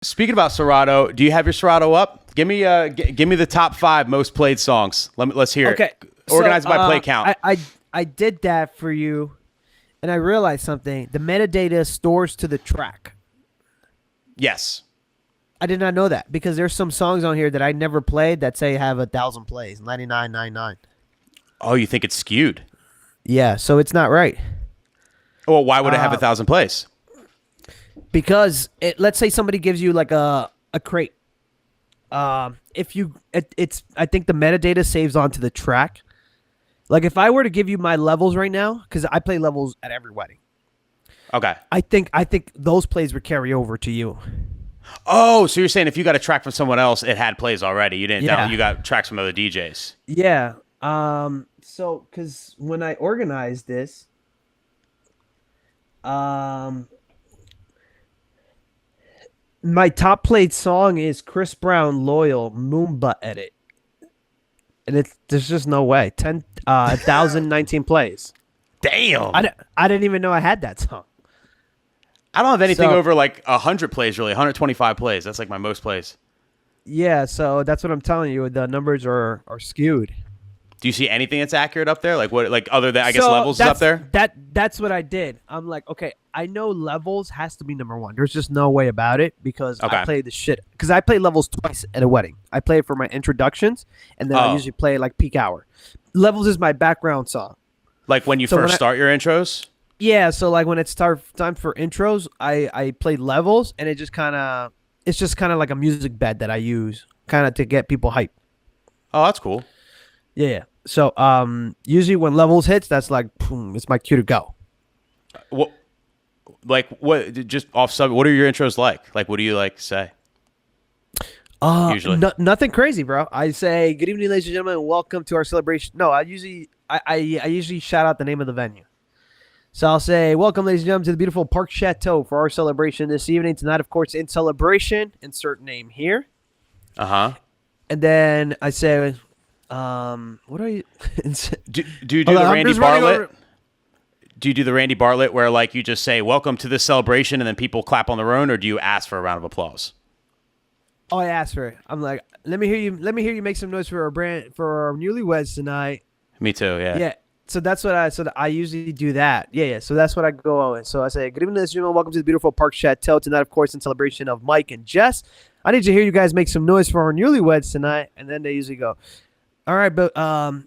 Speaking about Serato, do you have your Serato up? Give me the top 5 most played songs. Let's hear Okay. it. Organized by play count. I did that for you, and I realized something. The metadata stores to the track. Yes. I did not know that because there's some songs on here that I never played that say have 1,000 plays, 99.99. Oh, you think it's skewed? Yeah, so it's not right. Well, why would it have 1,000 plays? Because let's say somebody gives you like a crate. If you it's I think the metadata saves onto the track. Like if I were to give you my levels right now, because I play levels at every wedding. Okay. I think those plays would carry over to you. Oh, so you're saying if you got a track from someone else, it had plays already. You didn't Yeah. download, you got tracks from other DJs. Yeah. So because when I organized this, my top played song is Chris Brown "Loyal" Moomba edit. And there's just no way. 1,019 plays. Damn. I didn't even know I had that song. I don't have anything So- over like 100 plays, really. 125 plays. That's like my most plays. Yeah, so that's what I'm telling you. The numbers are skewed. Do you see anything that's accurate up there? Like what? Like other than I guess So levels is up there. That's what I did. I'm like, okay, I know levels has to be number one. There's just no way about it because Okay. I play the shit. Because I play levels twice at a wedding. I play it for my introductions, and then I Oh. usually play like peak hour. Levels is my background song. Like when you So when first I- start your intros. Yeah, so like when it's time for intros, I play levels, and it's just kind of like a music bed that I use kind of to get people hyped. Oh, that's cool. Yeah. So usually when levels hits, that's like boom, it's my cue to go. What? Like what? Just off subject. What are your intros like? Like what do you like say? Usually. Nothing crazy, bro. I say good evening, ladies and gentlemen, and welcome to our celebration. No, I usually shout out the name of the venue. So I'll say, welcome, ladies and gentlemen, to the beautiful Park Chateau for our celebration this evening. Tonight, of course, in celebration, insert name here. Uh-huh. And then I say, what are you? Do you do Hold the on, I'm Randy just running Bartlett? over- Do you do the Randy Bartlett where like you just say welcome to this celebration and then people clap on their own, or do you ask for a round of applause? Oh, I asked for it. I'm like, let me hear you make some noise for our newlyweds tonight. Me too. Yeah. Yeah. So that's what I usually do that. Yeah. So that's what I go on. So I say, good evening, ladies and gentlemen. Welcome to the beautiful Park Chateau tonight, of course, in celebration of Mike and Jess. I need to hear you guys make some noise for our newlyweds tonight. And then they usually go, all right, but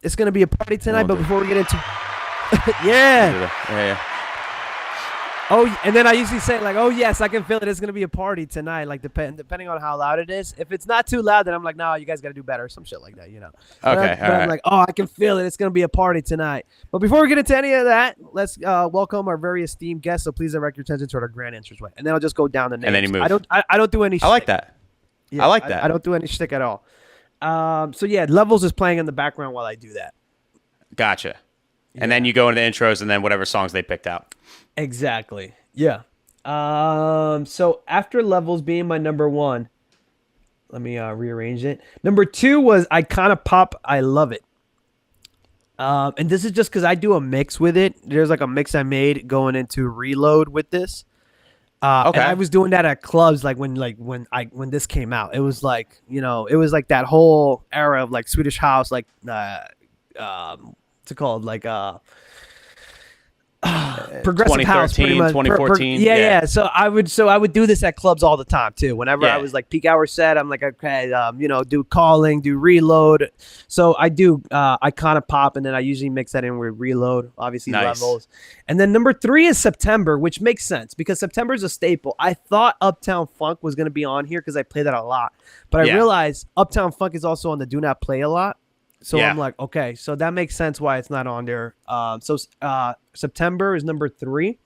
it's gonna be a party tonight. But before we get into, yeah. Yeah. Oh, and then I usually say like, oh yes, I can feel it. It's gonna be a party tonight. Like depending on how loud it is. If it's not too loud, then I'm like, no, you guys gotta do better. Some shit like that, you know. Okay. But I'm like, oh, I can feel it. It's gonna be a party tonight. But before we get into any of that, let's welcome our very esteemed guests. So please direct your attention toward our grand entranceway, and then I'll just go down the names. And then you move. I don't do any. I like shtick. that. Yeah, I like that. I don't do any shtick at all. So yeah, levels is playing in the background while I do that. Gotcha. And then you go into the intros and then whatever songs they picked out. Exactly. Yeah. So after levels being my number one, let me rearrange it. Number two was Icona Pop. I love it. And this is just because I do a mix with it. There's like a mix I made going into Reload with this. Okay. And I was doing that at clubs like when this came out. It was like, it was like that whole era of like Swedish house, like what's it called? Like progressive house, pretty 2013, much. 2014. Yeah. So I would do this at clubs all the time too. Whenever Yeah. I was like peak hour set, I'm like, okay, do calling, do reload. So I do Icona Pop, and then I usually mix that in with reload, obviously Nice. levels. And then number 3 is September, which makes sense because September is a staple. I thought Uptown Funk was gonna be on here because I play that a lot, but I Yeah. realized Uptown Funk is also on the Do Not Play a lot. So Yeah. I'm like, okay, so that makes sense why it's not on there. So September is number 3.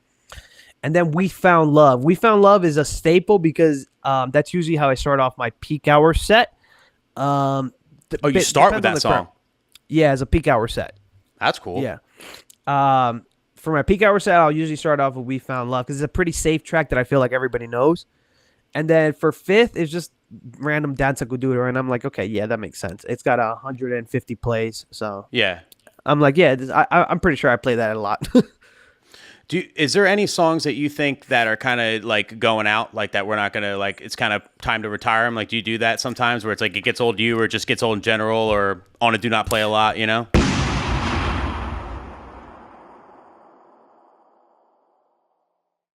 And then We Found Love. We Found Love is a staple because that's usually how I start off my peak hour set. Oh, you start with that song. Yeah, as a peak hour set. That's cool. Yeah. For my peak hour set, I'll usually start off with We Found Love because it's a pretty safe track that I feel like everybody knows. And then for 5th, it's just random Dance Gooder, and I'm like, okay, yeah, that makes sense. It's got 150 plays, so Yeah. I'm like, yeah, I'm pretty sure I play that a lot. Is there any songs that you think that are kind of like going out, like that we're not gonna like? It's kind of time to retire them. Like, do you do that sometimes, where it's like it gets old to you, or it just gets old in general, or on a do not play a lot? You know?